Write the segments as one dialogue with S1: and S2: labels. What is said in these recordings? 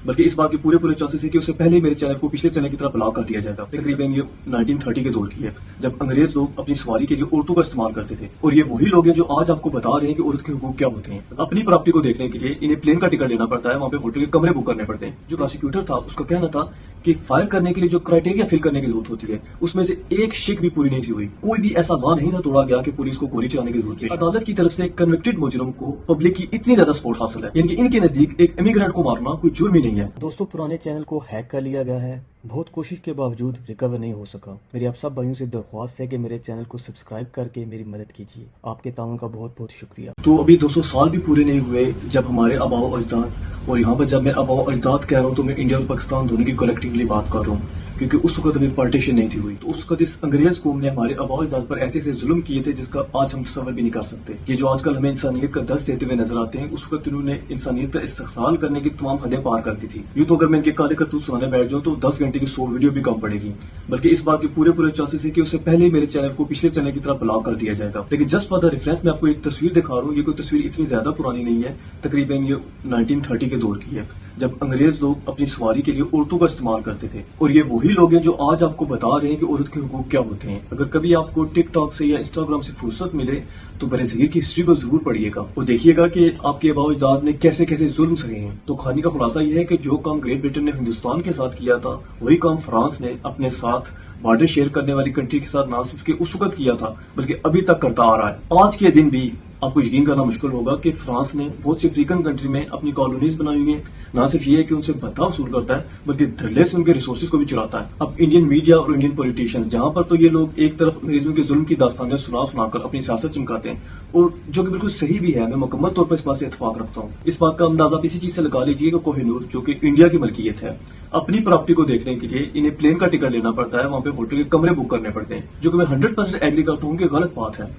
S1: बल्कि इस बात के पूरे चांसेस है कि उससे पहले ही मेरे चैनल को पिछले चैनल की तरह ब्लॉक कर दिया जाएगा। तकरीबन ये 1930 के दौर की है, जब अंग्रेज लोग अपनी सवारी के लिए औरतों का इस्तेमाल करते थे। और ये वही लोग हैं जो आज आपको बता रहे हैं कि औरत के हुकूक क्या होते हैं। अपनी प्रॉपर्टी को देखने के लिए इन्हें प्लेन का टिकट लेना पड़ता है, वहाँ पे होटल के कमरे बुक करने पड़ते हैं। जो प्रोसिक्यूटर था उसका कहना था कि फायर करने के लिए जो क्राइटेरिया फिल करने की जरूरत होती है उसमें से एक शिक भी पूरी नहीं थी हुई। कोई भी ऐसा लॉ नहीं था तोड़ा गया कि पुलिस को गोली चलाने की जरूरत है। अदालत की तरफ से कन्विक्टेड मुजरिम को पब्लिक की इतनी ज्यादा सपोर्ट हासिल है, यानी कि इनके नजदीक एक इमिग्रेंट को मारना कोई जुर्म ही नहीं है। दोस्तों, पुराने चैनल को हैक कर लिया गया है, बहुत कोशिश के बावजूद रिकवर नहीं हो सका। मेरी आप सब भाइयों से दरख्वास्त है कि मेरे चैनल को सब्सक्राइब करके मेरी मदद कीजिए। आपके ताउन का बहुत बहुत शुक्रिया। तो अभी 200 साल भी पूरे नहीं हुए जब हमारे आबाओ अजदाद, और यहाँ पर जब मैं आबाओ अजदाद कह रहा हूँ तो मैं इंडिया और पाकिस्तान दोनों की कलेक्टिवली बात कर रहा हूँ, क्योंकि उस वक्त हमें पार्टीशन नहीं थी हुई। तो उस वक्त इस अंग्रेज कौम ने हमारे आबाओ अजदाद पर ऐसे ऐसे जुल्म किए थे जिसका आज हम तसव्वुर भी नहीं कर सकते। ये जो आजकल हमें इंसानियत का दर्स देते हुए नजर आते हैं, उस वक्त इन्होंने इंसानियत का इस्तेहसाल करने की तमाम हदें पार कर दी थी। यूँ तो अगर मैं इनके काले करतूत सुनाने बैठ जाऊँ तो 10 घंटे की 100 वीडियो भी कम पड़ेगी। बल्कि इस बात के पूरे चांसेस है कि उससे पहले ही मेरे चैनल को पिछले चैनल की तरह ब्लॉक कर दिया जाएगा। लेकिन जस्ट फॉर द रेफरेंस मैं आपको एक तस्वीर दिखा रहा हूँ। ये कोई तस्वीर इतनी ज्यादा पुरानी नहीं है, तकरीबन ये 1930 के दौर की है, जब अंग्रेज लोग अपनी सवारी के लिए औरतों का इस्तेमाल करते थे। और ये वही लोग हैं जो आज आपको बता रहे हैं कि औरत के हुकूक क्या होते हैं। अगर कभी आपको टिकटॉक से या इंस्टाग्राम से फुर्सत मिले तो बरेज़गीर की हिस्ट्री को जरूर पढ़िएगा और देखिएगा कि आपके आबाओ अजदाद ने कैसे कैसे जुल्म सहे हैं। तो कहानी का खुलासा यह है कि जो काम ग्रेट ब्रिटेन ने हिंदुस्तान के साथ किया था, वही काम फ्रांस ने अपने साथ बॉर्डर शेयर करने वाली कंट्री के साथ ना सिर्फ के उस वक्त किया था बल्कि अभी तक करता आ रहा है। आज के दिन भी आपको यकीन करना मुश्किल होगा कि फ्रांस ने बहुत सी अफ्रीकन कंट्री में अपनी कॉलोनीज बनाई हुई हैं। ना सिर्फ ये है कि उनसे भत्ता वसूल करता है बल्कि धड़ल्ले से उनके रिसोर्सेज को भी चुराता है। अब इंडियन मीडिया और इंडियन पॉलिटिशियंस, जहां पर तो ये लोग एक तरफ अंग्रेजों के जुल्म की दास्तानें सुनाकर अपनी सियासत चमकाते हैं, और जो कि बिल्कुल सही भी है, मैं मुकम्मल तौर पर इस बात से इत्तेफाक रखता हूँ। इस बात का अंदाजा आप इसी चीज से लगा लीजिए कि कोहिनूर, जो कि इंडिया की मलकियत है, अपनी प्रॉपर्टी को देखने के लिए इन्हें प्लेन का टिकट लेना पड़ता है, वहां पे होटल के कमरे बुक करने पड़ते हैं, जो कि मैं 100% एग्री करता हूँ कि गलत बात है।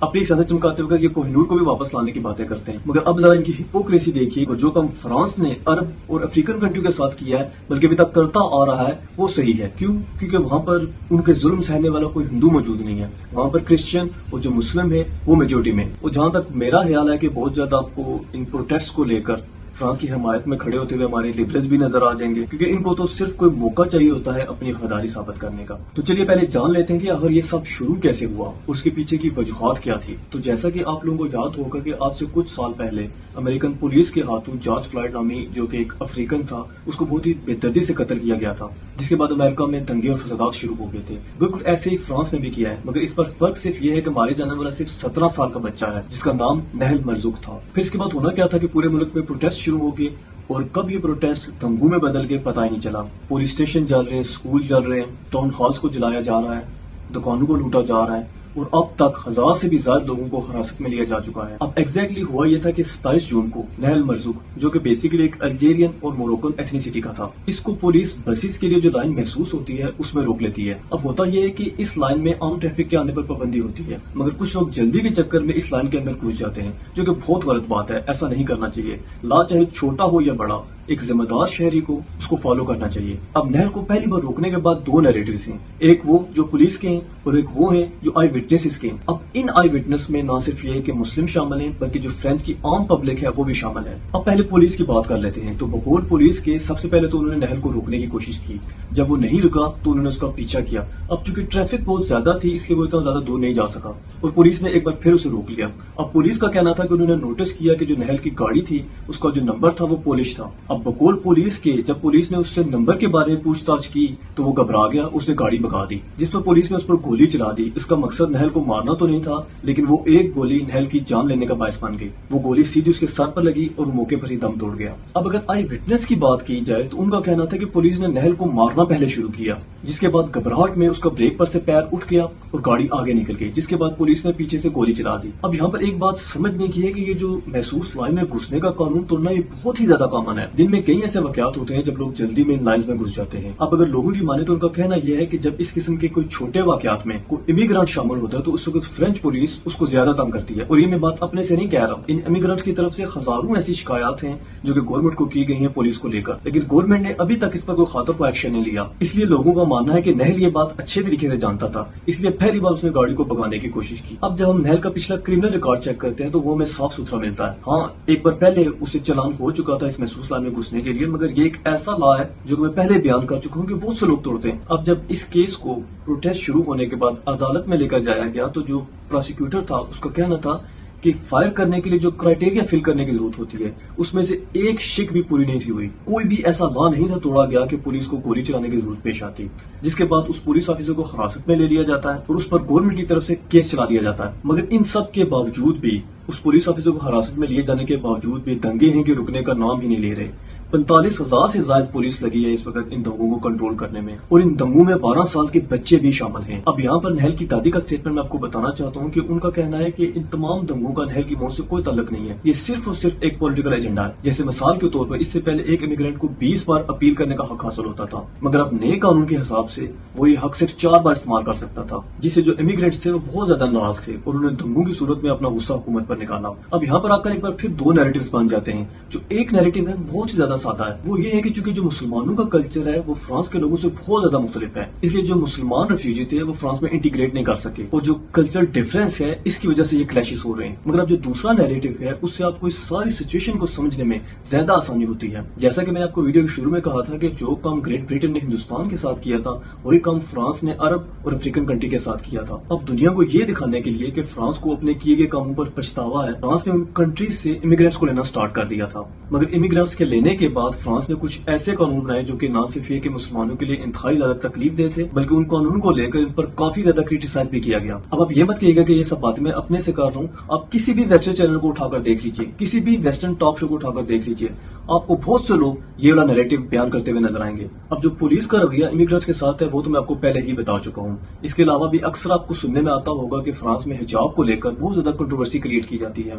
S1: अपनी सियासत चमकाते वक्त ये कोहिनूर को भी वापस लाने की बातें करते हैं। मगर अब जरा इनकी हिपोक्रेसी देखिए, जो काम फ्रांस ने अरब और अफ्रीकन कंट्रियों के साथ किया है बल्कि अभी तक करता आ रहा है, वो सही है। क्यों? क्योंकि वहां पर उनके जुल्म सहने वाला कोई हिंदू मौजूद नहीं है। वहां पर क्रिश्चियन और जो मुस्लिम है वो मेजोरिटी में। और जहां तक मेरा ख्याल है कि बहुत ज्यादा आपको इन प्रोटेस्ट को लेकर फ्रांस की हिमायत में खड़े होते हुए हमारे लिबरल्स भी नजर आ जाएंगे, क्योंकि इनको तो सिर्फ कोई मौका चाहिए होता है अपनी वफादारी साबित करने का। तो चलिए पहले जान लेते हैं कि अगर ये सब शुरू कैसे हुआ, उसके पीछे की वजूहात क्या थी। तो जैसा कि आप लोगों को याद होगा कि आज से कुछ साल पहले अमेरिकन पुलिस के हाथों जॉर्ज फ्लॉयड नामी जो कि एक अफ्रीकन था, उसको बहुत ही बेदर्दी से कत्ल किया गया था, जिसके बाद अमेरिका में दंगे और फसादात शुरू हो गए थे। बिल्कुल ऐसे ही फ्रांस ने भी किया है, मगर इस पर फर्क सिर्फ ये है कि मारे जाने वाला सिर्फ 17 साल का बच्चा है जिसका नाम नहल मरजुक था। फिर इसके बाद होना क्या था कि पूरे मुल्क में प्रोटेस्ट शुरू हो गए, और कब ये प्रोटेस्ट दंगों में बदल के पता ही नहीं चला। पुलिस स्टेशन जल रहे हैं, स्कूल जल रहे हैं, टाउन हॉल्स को जलाया जा रहा है, दुकानों को लूटा जा रहा है, और अब तक 1000 से भी ज्यादा लोगों को हिरासत में लिया जा चुका है। अब एग्जैक्टली हुआ यह था कि 27 जून को नहल मरजुक, जो कि बेसिकली एक अल्जेरियन और मोरक्कन एथनिसिटी का था, इसको पुलिस बसेस के लिए जो लाइन महसूस होती है उसमें रोक लेती है। अब होता यह है कि इस लाइन में आम ट्रैफिक के आने पर पाबंदी होती है, मगर कुछ लोग जल्दी के चक्कर में इस लाइन के अंदर घुस जाते हैं, जो कि बहुत गलत बात है। ऐसा नहीं करना चाहिए। ला चाहे छोटा हो या बड़ा, एक जिम्मेदार शहरी को उसको फॉलो करना चाहिए। अब नहर को पहली बार रोकने के बाद 2 नैरेटिव्स हैं, एक वो जो पुलिस के हैं और एक वो है जो आई विटनेसेस के हैं। अब इन आई विटनेस में ना सिर्फ ये है कि मुस्लिम शामिल हैं बल्कि जो फ्रेंच की आम पब्लिक है वो भी शामिल है। अब पहले पुलिस की बात कर लेते हैं। तो बकौल पुलिस के सबसे पहले तो उन्होंने नहर को रोकने की कोशिश की, जब वो नहीं रुका तो उन्होंने उसका पीछा किया। अब चूंकि ट्रैफिक बहुत ज्यादा थी इसलिए वो इतना ज्यादा दूर नहीं जा सका और पुलिस ने एक बार फिर उसे रोक लिया। अब पुलिस का कहना था कि उन्होंने नोटिस किया कि जो नहर की गाड़ी थी उसका जो नंबर था वो पोलिश था। अब बकौल पुलिस के जब पुलिस ने उससे नंबर के बारे में पूछताछ की तो वो घबरा गया, उसने गाड़ी भगा दी, जिस पर पुलिस ने उस पर गोली चला दी। इसका मकसद नहल को मारना तो नहीं था, लेकिन वो एक गोली नहल की जान लेने का बायस बन गई। वो गोली सीधी उसके सर पर लगी और वो मौके पर ही दम तोड़ गया। अब अगर आई विटनेस की बात की जाए तो उनका कहना था कि पुलिस ने नहल को मारना पहले शुरू किया, जिसके बाद घबराहट में उसका ब्रेक पर से पैर उठ गया और गाड़ी आगे निकल गई, जिसके बाद पुलिस ने पीछे से गोली चला दी। अब यहाँ पर एक बात समझने की है कि ये जो महसूस लाइन में घुसने का कानून तोड़ना ये बहुत ही ज्यादा कॉमन है। दिन में कई ऐसे वाकयात होते हैं जब लोग जल्दी में इन लाइन्स में घुस जाते हैं। अब अगर लोगों की माने तो उनका कहना यह है कि जब इस किस्म के कोई छोटे वाकयात में कोई इमिग्रेंट शामिल होता है तो उस वक्त फ्रेंच पुलिस उसको ज्यादा तंग करती है। और ये मैं बात अपने से नहीं कह रहा, इन इमिग्रेंट की तरफ से हजारों ऐसी शिकायत हैं जो कि गवर्नमेंट को की गई हैं पुलिस को लेकर, लेकिन गवर्नमेंट ने अभी तक इस पर कोई खातर को एक्शन नहीं लिया। لیا. اس لیے لوگوں کا ماننا ہے کہ نہل یہ بات اچھے طریقے سے جانتا تھا, اس لیے پہلی بار اس نے گاڑی کو بگانے کی کوشش کی. اب جب ہم نہل کا پچھلا کرمنل ریکارڈ چیک کرتے ہیں تو وہ ہمیں صاف ستھرا ملتا ہے. ہاں, ایک بار پہلے اسے چلان ہو چکا تھا اس محسوس لا میں گھسنے کے لیے, مگر یہ ایک ایسا لا ہے جو میں پہلے بیان کر چکا ہوں کہ بہت سے لوگ توڑتے ہیں. اب جب اس کیس کو پروٹیسٹ شروع ہونے کے بعد عدالت میں لے کر جایا گیا تو جو پروسیکیوٹر تھا اس کا کہنا تھا کہ فائر کرنے کے لیے جو کرائٹیریا فل کرنے کی ضرورت ہوتی ہے اس میں سے ایک شک بھی پوری نہیں تھی ہوئی. کوئی بھی ایسا لا نہیں تھا توڑا گیا کہ پولیس کو گولی چلانے کی ضرورت پیش آتی, جس کے بعد اس پولیس آفیسر کو حراست میں لے لیا جاتا ہے اور اس پر گورنمنٹ کی طرف سے کیس چلا دیا جاتا ہے. مگر ان سب کے باوجود بھی, اس پولیس آفیسر کو حراست میں لیے جانے کے باوجود بھی دنگے ہیں کہ رکنے کا نام ہی نہیں لے رہے. 45,000 سے زائد پولیس لگی ہے اس وقت ان دنگوں کو کنٹرول کرنے میں, اور ان دنگوں میں 12 سال کے بچے بھی شامل ہیں. اب یہاں پر نہل کی دادی کا سٹیٹمنٹ میں آپ کو بتانا چاہتا ہوں کہ ان کا کہنا ہے کہ ان تمام دنگوں کا نہل کی موت سے کوئی تعلق نہیں ہے, یہ صرف اور صرف ایک پولیٹیکل ایجنڈا ہے. جیسے مثال کے طور پر اس سے پہلے ایک امیگرینٹ کو 20 بار اپیل کرنے کا حق حاصل ہوتا تھا, مگر اب نئے قانون کے حساب سے وہ یہ حق صرف 4 بار استعمال کر سکتا تھا, جس سے جو امیگرینٹس تھے وہ بہت زیادہ ناراض تھے اور انہیں دنگوں کی صورت میں اپنا غصہ حکومت پر نکالا. اب یہاں پر آ کر ایک بار پھر 2 نیریٹیوز بن جاتے ہیں. جو ایک نیریٹیو ہے بہت ہی زیادہ سادہ ہے, وہ یہ ہے کہ چونکہ جو مسلمانوں کا کلچر ہے وہ فرانس کے لوگوں سے بہت زیادہ مختلف ہے, اس لیے جو مسلمان ریفیوجی تھے وہ فرانس میں انٹیگریٹ نہیں کر سکے, اور جو کلچر ڈفرینس ہے اس کی وجہ سے یہ کلیشز ہو رہے ہیں. مگر اب جو دوسرا نیریٹیو ہے اس سے آپ کو اس ساری سچویشن کو سمجھنے میں زیادہ آسانی ہوتی ہے. جیسا کہ میں نے آپ کو ویڈیو کے شروع میں کہا تھا کہ جو کام گریٹ برٹن نے ہندوستان کے ساتھ کیا تھا وہی کام فرانس نے عرب اور افریقن کنٹری کے ساتھ کیا تھا. اب دنیا کو یہ دکھانے کے لیے کہ فرانس کو اپنے کیے گئے کاموں پر پچھتاوا ہے, فرانس نے ان کنٹریز سے امیگرینٹس کو لینا سٹارٹ کر دیا تھا. مگر امیگرینٹس کے لینے کے بعد فرانس نے کچھ ایسے قانون بنائے جو کہ نہ صرف یہ کہ مسلمانوں کے لیے انتہائی زیادہ تکلیف دہ تھے, بلکہ ان قانونوں کو لے کر ان پر کافی زیادہ کریٹیسائز بھی کیا گیا. اب آپ یہ مت کہیے گا کہ یہ سب باتیں میں اپنے سے کر رہا ہوں, آپ کسی بھی ویسٹرن چینل کو اٹھا کر دیکھ لیجیے, کسی بھی ویسٹرن ٹاک شو کو اٹھا کر دیکھ لیجیے, آپ کو بہت سے لوگ یہ والا نیریٹو بیان کرتے ہوئے نظر آئیں گے. اب جو پولیس کا رویہ امیگرینٹس کے ساتھ ہے وہ تو میں آپ کو پہلے ہی بتا چکا ہوں. اس کے علاوہ بھی اکثر آپ کو سننے میں آتا ہوگا کہ فرانس میں حجاب کو لے کر بہت زیادہ کنٹروورسی کریٹ کی جاتی ہے.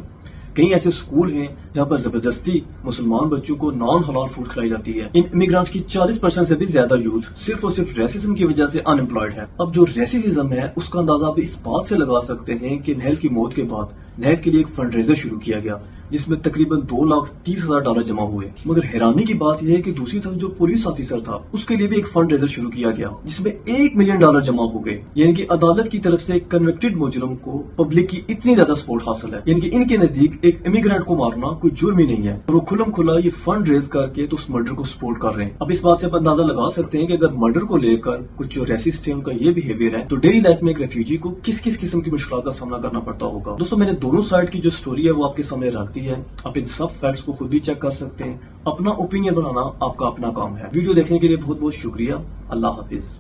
S1: کئی ایسے اسکول ہیں جہاں پر زبردستی مسلمان بچوں کو نان حلال فوڈ کھلائی جاتی ہے. ان امیگرانٹس کی 40% سے بھی زیادہ یوتھ صرف اور صرف ریسزم کی وجہ سے ان امپلائڈ ہے. اب جو ریسزم ہے اس کا اندازہ آپ اس بات سے لگا سکتے ہیں کہ نہل کی موت کے بعد نہل کے لیے ایک فنڈ ریزر شروع کیا گیا جس میں تقریباً $2,30,000 جمع ہوئے. مگر حیرانی کی بات یہ ہے کہ دوسری طرف جو پولیس آفیسر تھا اس کے لیے بھی ایک فنڈ ریزر شروع کیا گیا جس میں $1 ملین جمع ہو گئے. یعنی کہ عدالت کی طرف سے ایک کنوکٹڈ مجرم کو پبلک کی اتنی زیادہ سپورٹ حاصل ہے, یعنی کہ ان کے نزدیک ایک امیگرینٹ کو مارنا کوئی جرم ہی نہیں ہے, اور وہ کھلم کھلا یہ فنڈ ریز کر کے تو اس مرڈر کو سپورٹ کر رہے ہیں. اب اس بات سے آپ اندازہ لگا سکتے ہیں کہ اگر مرڈر کو لے کر کچھ جو ریسسٹ ہیں ان کا یہ بہیویئر ہے تو ڈیلی لائف میں ایک ریفیوجی کو کس کس قسم کی مشکلات کا سامنا کرنا پڑتا ہوگا. دوستوں, میں نے دونوں سائڈ کی جو سٹوری ہے وہ آپ کے سامنے رکھ دی ہے, آپ ان سب فیکٹس کو خود بھی چیک کر سکتے ہیں. اپنا اوپینین بنانا آپ کا اپنا کام ہے. ویڈیو دیکھنے کے لیے بہت بہت شکریہ. اللہ حافظ.